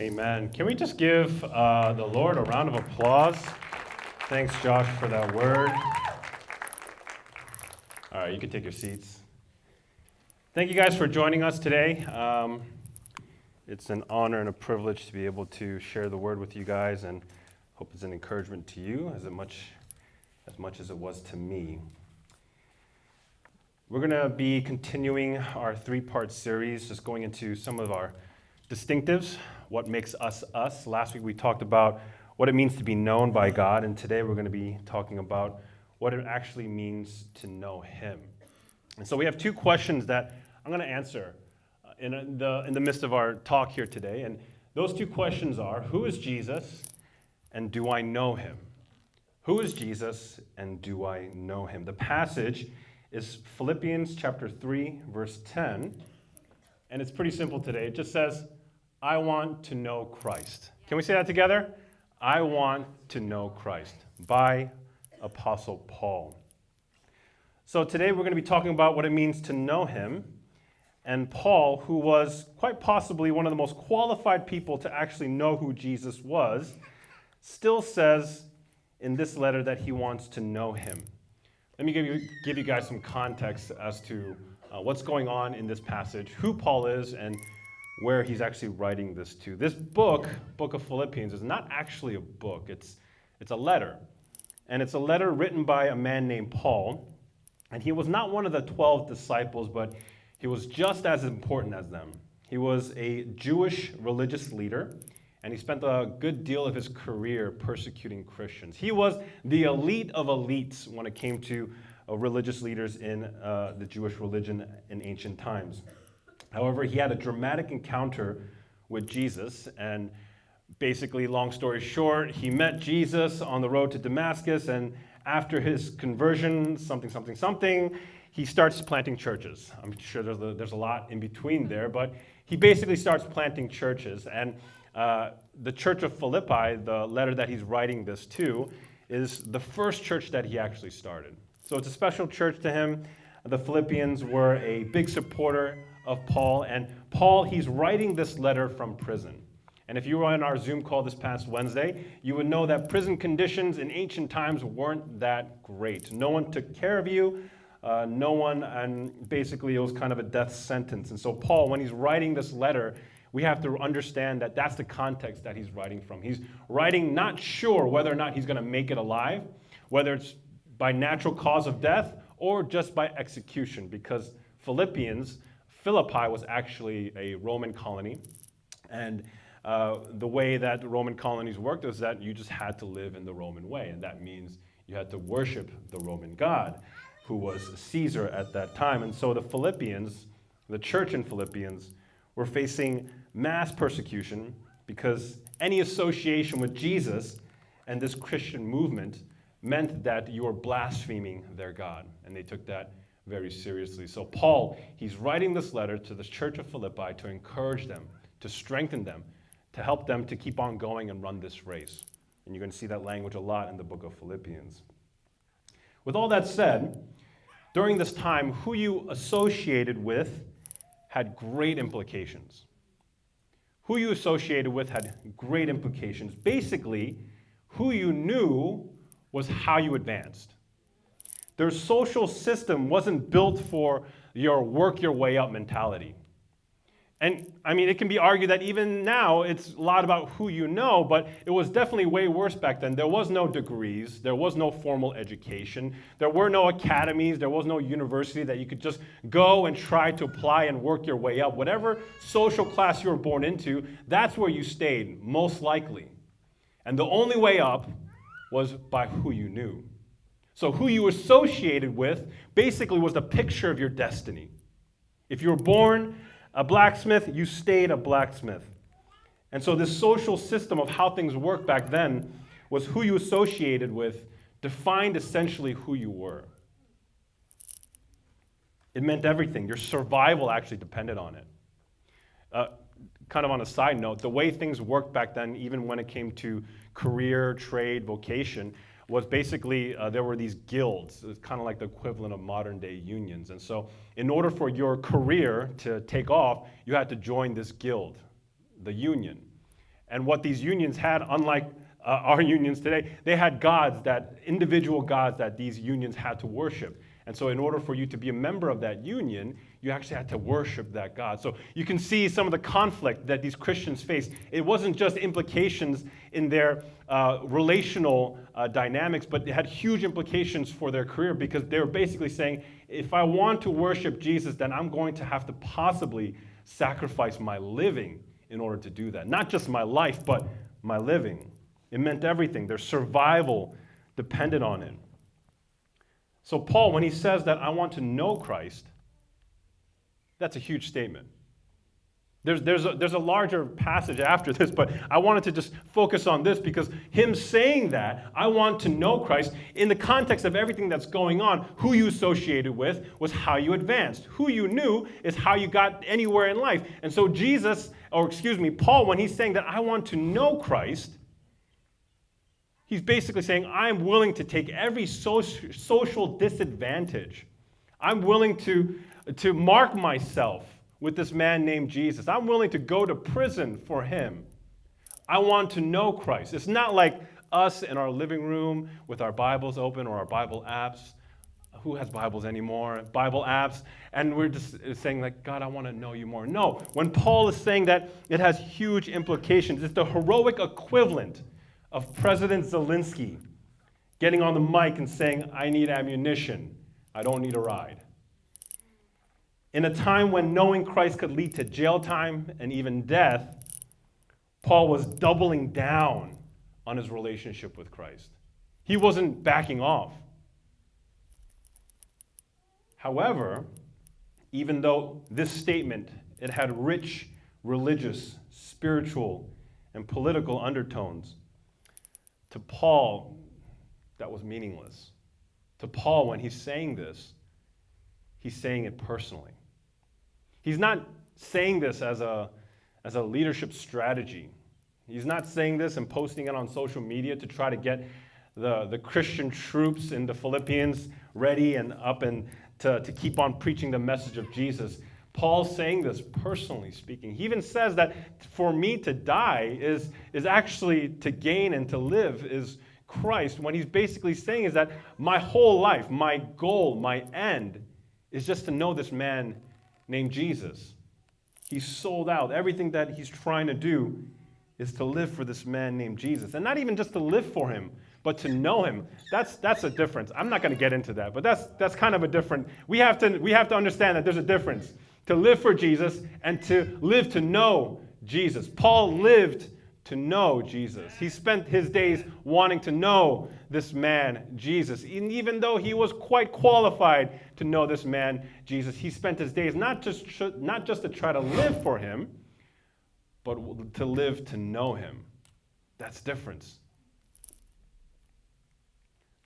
Amen. Can we just give the Lord a round of applause? Thanks, Josh, for that word. All right, you can take your seats. Thank you guys for joining us today. It's an honor and a privilege to be able to share the word with you guys, and hope it's an encouragement to you as much as it was to me. We're going to be continuing our three-part series, just going into some of our distinctives, what makes us us. Last week we talked about what it means to be known by God, and today we're going to be talking about what it actually means to know Him. And so we have two questions that I'm going to answer in the midst of our talk here today, and those two questions are, who is Jesus, and do I know Him? Who is Jesus, and do I know Him? The passage is Philippians chapter 3, verse 10, and it's pretty simple today. It just says, I want to know Christ. Can we say that together? I want to know Christ, by Apostle Paul. So today we're going to be talking about what it means to know Him. And Paul, who was quite possibly one of the most qualified people to actually know who Jesus was, still says in this letter that he wants to know Him. Let me give you guys some context as to what's going on in this passage, who Paul is, and where he's actually writing this to. This book of Philippians, is not actually a book. It's a letter. And it's a letter written by a man named Paul. And he was not one of the 12 disciples, but he was just as important as them. He was a Jewish religious leader, and he spent a good deal of his career persecuting Christians. He was the elite of elites when it came to religious leaders in the Jewish religion in ancient times. However, he had a dramatic encounter with Jesus, and basically, long story short, he met Jesus on the road to Damascus, and after his conversion, something, he starts planting churches. I'm sure there's a lot in between there, but he basically starts planting churches, and the church of Philippi, the letter that he's writing this to, is the first church that he actually started. So it's a special church to him. The Philippians were a big supporter of Paul, and Paul, he's writing this letter from prison. And if you were on our Zoom call this past Wednesday, you would know that prison conditions in ancient times weren't that great. No one took care of you, and basically it was kind of a death sentence. And so Paul, when he's writing this letter, we have to understand that that's the context that he's writing from. He's writing not sure whether or not he's going to make it alive, whether it's by natural cause of death or just by execution, because Philippi was actually a Roman colony, and the way that Roman colonies worked is that you just had to live in the Roman way, and that means you had to worship the Roman god, who was Caesar at that time. And so the church in Philippians, were facing mass persecution because any association with Jesus and this Christian movement meant that you were blaspheming their God, and they took that very seriously. So Paul, he's writing this letter to the church of Philippi to encourage them, to strengthen them, to help them to keep on going and run this race. And you're going to see that language a lot in the book of Philippians. With all that said, during this time, who you associated with had great implications. Who you associated with had great implications. Basically, who you knew was how you advanced. Their social system wasn't built for your work your way up mentality. And I mean, it can be argued that even now it's a lot about who you know, but it was definitely way worse back then. There was no degrees, there was no formal education, there were no academies, there was no university that you could just go and try to apply and work your way up. Whatever social class you were born into, that's where you stayed, most likely. And the only way up was by who you knew. So who you associated with basically was the picture of your destiny. If you were born a blacksmith, you stayed a blacksmith. And so this social system of how things worked back then was who you associated with defined essentially who you were. It meant everything. Your survival actually depended on it. Kind of on a side note, the way things worked back then, even when it came to career, trade, vocation, was basically there were these guilds. It's kind of like the equivalent of modern day unions. And so in order for your career to take off, you had to join this guild, the union. And what these unions had, unlike our unions today, they had gods, that individual gods that these unions had to worship. And so in order for you to be a member of that union, you actually had to worship that God. So you can see some of the conflict that these Christians faced. It wasn't just implications in their relational dynamics, but it had huge implications for their career, because they were basically saying, if I want to worship Jesus, then I'm going to have to possibly sacrifice my living in order to do that. Not just my life, but my living. It meant everything. Their survival depended on it. So Paul, when he says that I want to know Christ, that's a huge statement. There's a larger passage after this, but I wanted to just focus on this, because him saying that, I want to know Christ, in the context of everything that's going on, who you associated with was how you advanced. Who you knew is how you got anywhere in life. And so Paul, when he's saying that I want to know Christ, he's basically saying, I'm willing to take every social disadvantage. I'm willing to mark myself with this man named Jesus. I'm willing to go to prison for him. I want to know Christ. It's not like us in our living room with our Bibles open or our Bible apps. Who has Bibles anymore? Bible apps. And we're just saying, like, God, I want to know you more. No. When Paul is saying that, it has huge implications. It's the heroic equivalent of President Zelensky getting on the mic and saying, I need ammunition. I don't need a ride. In a time when knowing Christ could lead to jail time and even death, Paul was doubling down on his relationship with Christ. He wasn't backing off. However, even though this statement, it had rich religious, spiritual, and political undertones, to Paul, that was meaningless. To Paul, when he's saying this, he's saying it personally. He's not saying this as a leadership strategy. He's not saying this and posting it on social media to try to get the Christian troops in the Philippines ready and up and to keep on preaching the message of Jesus. Paul's saying this personally speaking. He even says that for me to die is actually to gain, and to live is Christ. When he's basically saying is that my whole life, my goal, my end is just to know this man named Jesus. He's sold out. Everything that he's trying to do is to live for this man named Jesus. And not even just to live for him, but to know him. That's a difference. I'm not going to get into that, but that's kind of a different. We have to understand that there's a difference. To live for Jesus and to live to know Jesus. Paul lived to know Jesus. He spent his days wanting to know this man, Jesus. And even though he was quite qualified to know this man, Jesus, he spent his days not just to try to live for him, but to live to know him. That's difference.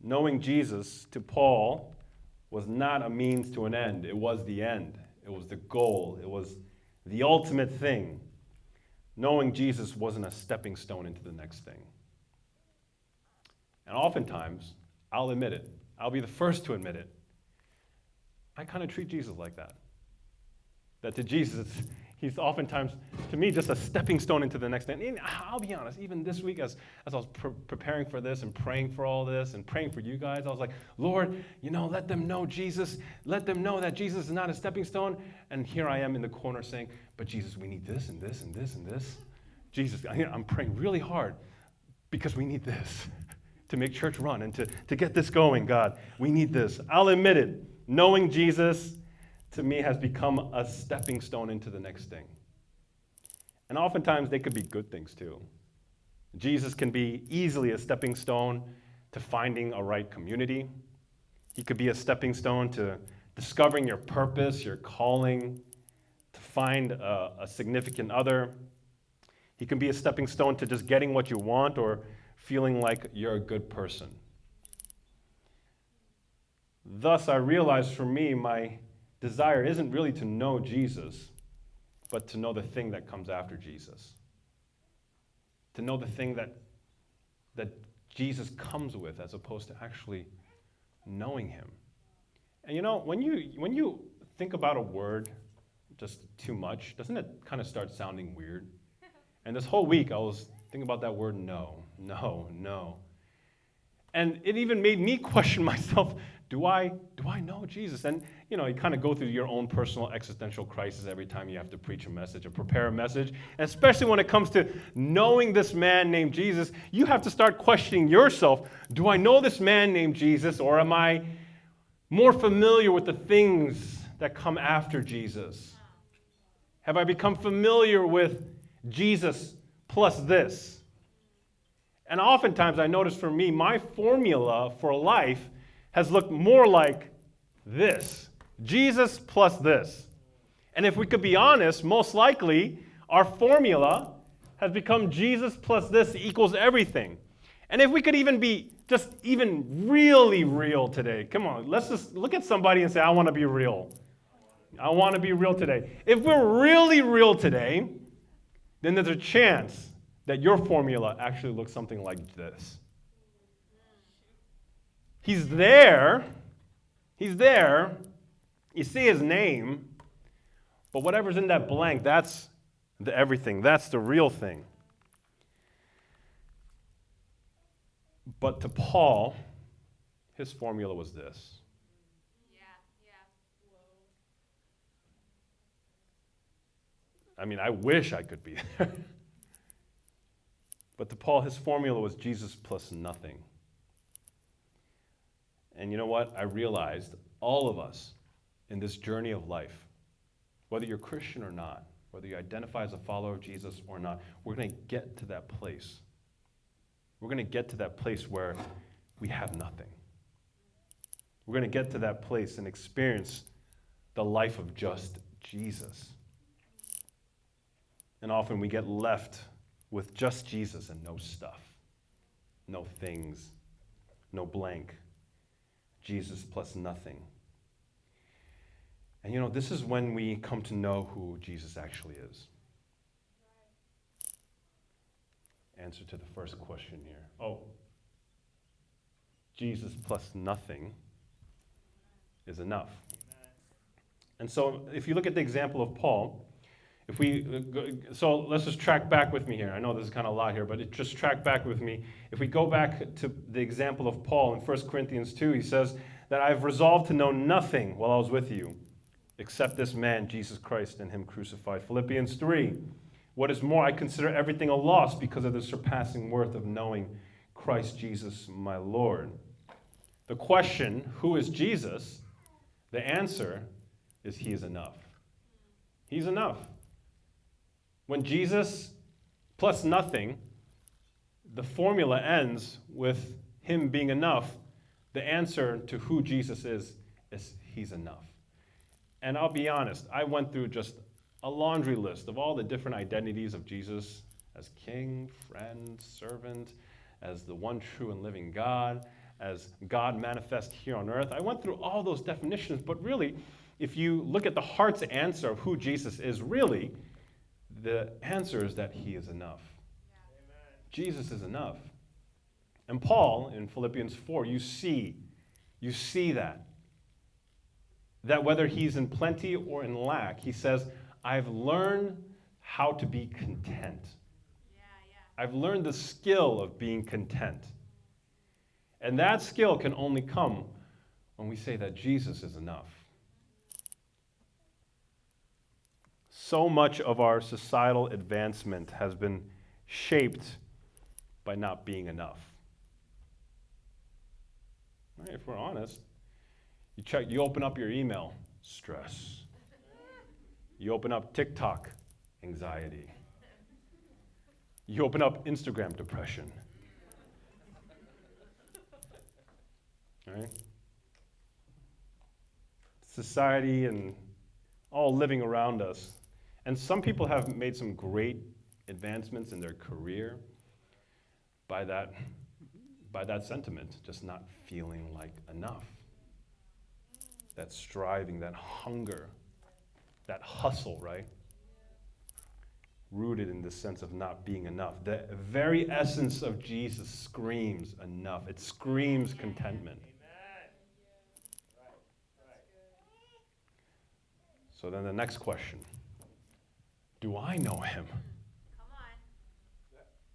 Knowing Jesus to Paul was not a means to an end. It was the end. It was the goal. It was the ultimate thing. Knowing Jesus wasn't a stepping stone into the next thing. And oftentimes, I'll admit it. I'll be the first to admit it. I kind of treat Jesus like that. That to Jesus, he's oftentimes, to me, just a stepping stone into the next thing. And I'll be honest, even this week as I was preparing for this and praying for all this and praying for you guys, I was like, Lord, let them know Jesus. Let them know that Jesus is not a stepping stone. And here I am in the corner saying, but Jesus, we need this and this and this and this. Jesus, I'm praying really hard because we need this to make church run and to get this going, God. We need this. I'll admit it. Knowing Jesus, to me, has become a stepping stone into the next thing. And oftentimes, they could be good things, too. Jesus can be easily a stepping stone to finding a right community. He could be a stepping stone to discovering your purpose, your calling, to find a significant other. He can be a stepping stone to just getting what you want or feeling like you're a good person. Thus, I realized for me, my desire isn't really to know Jesus, but to know the thing that comes after Jesus. To know the thing that Jesus comes with, as opposed to actually knowing him. And when you think about a word just too much, doesn't it kind of start sounding weird? And this whole week I was Think about that word no, no, no. And it even made me question myself, do I know Jesus? And you kind of go through your own personal existential crisis every time you have to preach a message or prepare a message. And especially when it comes to knowing this man named Jesus, you have to start questioning yourself, do I know this man named Jesus, or am I more familiar with the things that come after Jesus? Have I become familiar with Jesus plus this? And oftentimes I notice for me, my formula for life has looked more like this. Jesus plus this. And if we could be honest, most likely our formula has become Jesus plus this equals everything. And if we could even be just even really real today, come on, let's just look at somebody and say, I want to be real. I want to be real today. If we're really real today, then there's a chance that your formula actually looks something like this. He's there. He's there. You see his name, but whatever's in that blank, that's the everything. That's the real thing. But to Paul, his formula was this. I mean, I wish I could be there. But to Paul, his formula was Jesus plus nothing. And you know what? I realized all of us in this journey of life, whether you're Christian or not, whether you identify as a follower of Jesus or not, we're going to get to that place. We're going to get to that place where we have nothing. We're going to get to that place and experience the life of just Jesus. And often we get left with just Jesus and no stuff, no things, no blank. Jesus plus nothing. And this is when we come to know who Jesus actually is. Answer to the first question here. Oh, Jesus plus nothing is enough. And so if you look at the example of Paul, so let's just track back with me here. I know this is kind of a lot here, but just track back with me. If we go back to the example of Paul in 1 Corinthians 2, he says that I've resolved to know nothing while I was with you, except this man, Jesus Christ, and him crucified. Philippians 3, what is more, I consider everything a loss because of the surpassing worth of knowing Christ Jesus my Lord. The question, who is Jesus? The answer is he is enough. He's enough. When Jesus plus nothing, the formula ends with him being enough, the answer to who Jesus is he's enough. And I'll be honest, I went through just a laundry list of all the different identities of Jesus as king, friend, servant, as the one true and living God, as God manifest here on earth. I went through all those definitions, but really, if you look at the heart's answer of who Jesus is, really, the answer is that he is enough. Yeah. Jesus is enough. And Paul, in Philippians 4, you see that whether he's in plenty or in lack, he says, I've learned how to be content. I've learned the skill of being content. And that skill can only come when we say that Jesus is enough. So much of our societal advancement has been shaped by not being enough. Right, if we're honest, you open up your email, stress. You open up TikTok, anxiety. You open up Instagram, depression. Right? Society and all living around us. And some people have made some great advancements in their career by that sentiment, just not feeling like enough. That striving, that hunger, that hustle, right? Rooted in this sense of not being enough. The very essence of Jesus screams enough. It screams contentment. So then the next question, do I know him? Come on.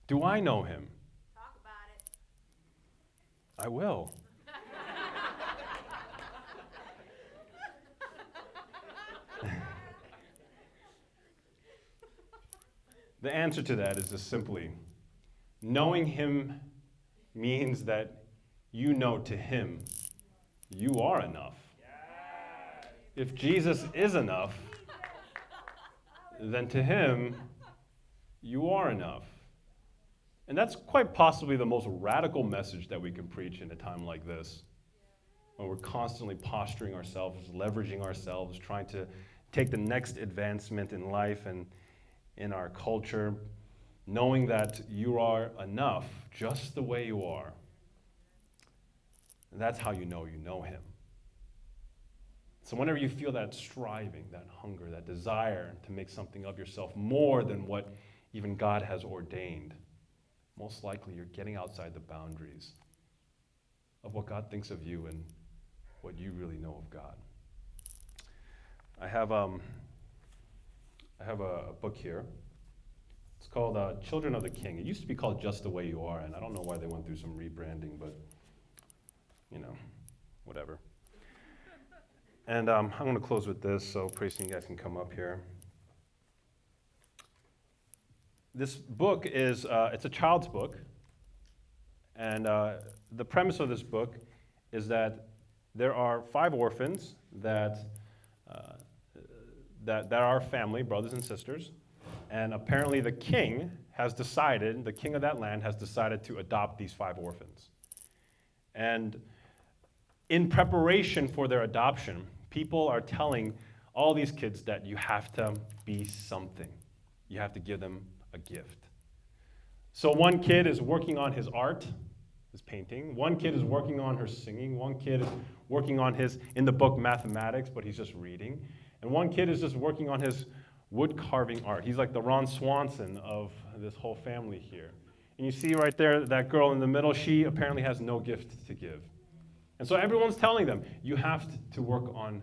Do I know him? Talk about it. I will. The answer to that is just simply knowing him means that you know to him you are enough. If Jesus is enough, then to him you are enough. And that's quite possibly the most radical message that we can preach in a time like this, when we're constantly posturing ourselves, leveraging ourselves, trying to take the next advancement in life and in our culture, knowing that you are enough just the way you are. And that's how you know him. So whenever you feel that striving, that hunger, that desire to make something of yourself more than what even God has ordained, most likely you're getting outside the boundaries of what God thinks of you and what you really know of God. I have a book here. It's called Children of the King. It used to be called Just the Way You Are, and I don't know why they went through some rebranding, but, whatever. And I'm going to close with this, so Tracy, you guys can come up here. This book is, it's a child's book, and the premise of this book is that there are 5 orphans that are family, brothers and sisters, and apparently the king the king of that land has decided to adopt these 5 orphans. And in preparation for their adoption, people are telling all these kids that you have to be something. You have to give them a gift. So one kid is working on his art, his painting. One kid is working on her singing. One kid is working on his, in the book, mathematics, but he's just reading. And one kid is just working on his wood carving art. He's like the Ron Swanson of this whole family here. And you see right there, that girl in the middle, she apparently has no gift to give. And so everyone's telling them, you have to work on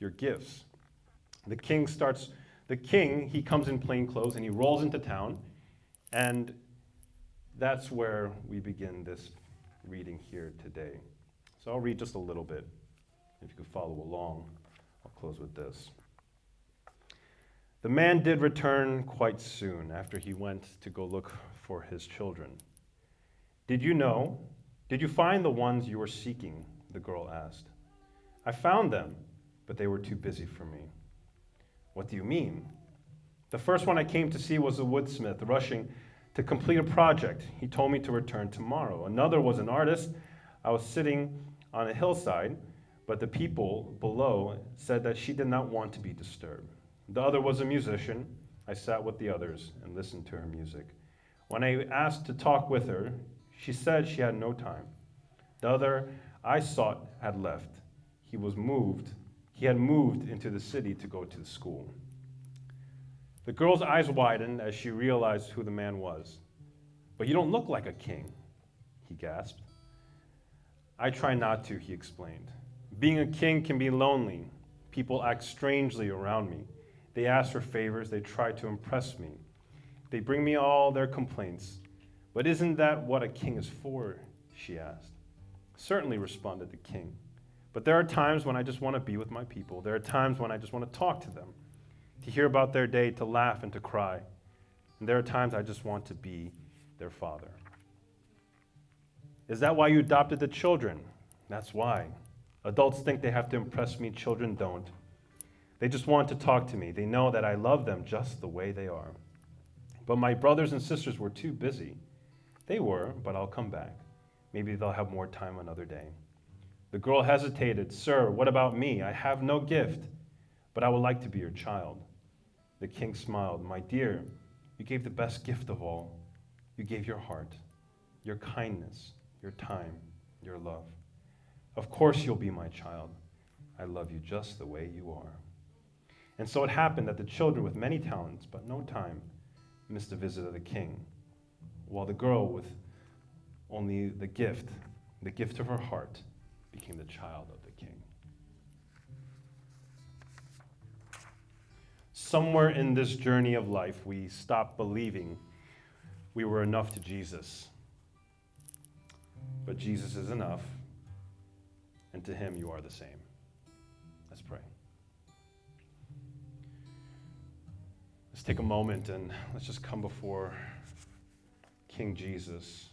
your gifts. The king, he comes in plain clothes and he rolls into town. And that's where we begin this reading here today. So I'll read just a little bit. If you could follow along, I'll close with this. The man did return quite soon after he went to go look for his children. Did you find the ones you were seeking? The girl asked. I found them, but they were too busy for me. What do you mean? The first one I came to see was a woodsmith rushing to complete a project. He told me to return tomorrow. Another was an artist. I was sitting on a hillside, but the people below said that she did not want to be disturbed. The other was a musician. I sat with the others and listened to her music. When I asked to talk with her, she said she had no time. The other I sought had left. He had moved into the city to go to the school. The girl's eyes widened as she realized who the man was. But you don't look like a king, he gasped. I try not to, he explained. Being a king can be lonely. People act strangely around me. They ask for favors. They try to impress me. They bring me all their complaints. But isn't that what a king is for? She asked. Certainly, responded the king. But there are times when I just want to be with my people. There are times when I just want to talk to them, to hear about their day, to laugh and to cry. And there are times I just want to be their father. Is that why you adopted the children? That's why. Adults think they have to impress me. Children don't. They just want to talk to me. They know that I love them just the way they are. But my brothers and sisters were too busy. They were, but I'll come back. Maybe they'll have more time another day. The girl hesitated. Sir, what about me? I have no gift, but I would like to be your child. The king smiled. My dear, you gave the best gift of all. You gave your heart, your kindness, your time, your love. Of course you'll be my child. I love you just the way you are. And so it happened that the children with many talents, but no time, missed the visit of the king, while the girl with only the gift of her heart, became the child of the king. Somewhere in this journey of life, we stop believing we were enough to Jesus. But Jesus is enough, and to him you are the same. Let's pray. Let's take a moment and let's just come before King Jesus.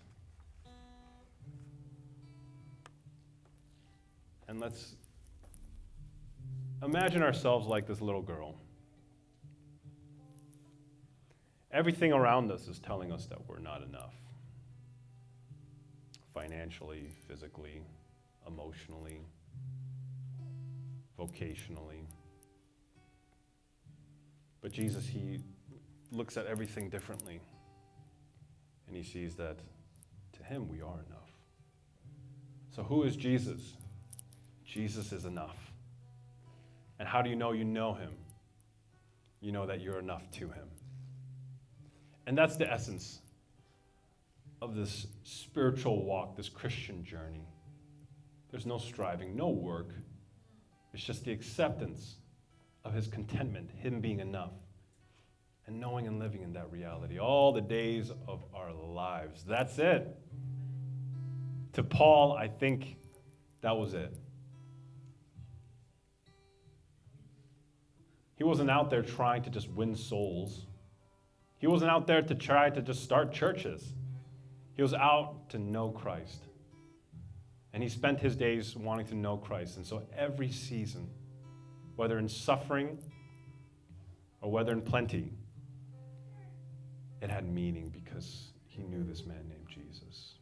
And let's imagine ourselves like this little girl. Everything around us is telling us that we're not enough. Financially, physically, emotionally, vocationally. But Jesus, he looks at everything differently. And he sees that to him we are enough. So who is Jesus? Jesus is enough. And how do you know him? You know that you're enough to him. And that's the essence of this spiritual walk, this Christian journey. There's no striving, no work. It's just the acceptance of his contentment, him being enough, and knowing and living in that reality all the days of our lives. That's it. To Paul, I think that was it. He wasn't out there trying to just win souls. He wasn't out there to try to just start churches. He was out to know Christ. And he spent his days wanting to know Christ. And so every season, whether in suffering or whether in plenty, it had meaning because he knew this man named Jesus.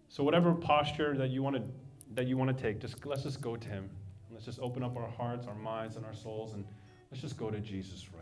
So whatever posture that you want to take, let's just go to him. Let's just open up our hearts, our minds, and our souls, and let's just go to Jesus right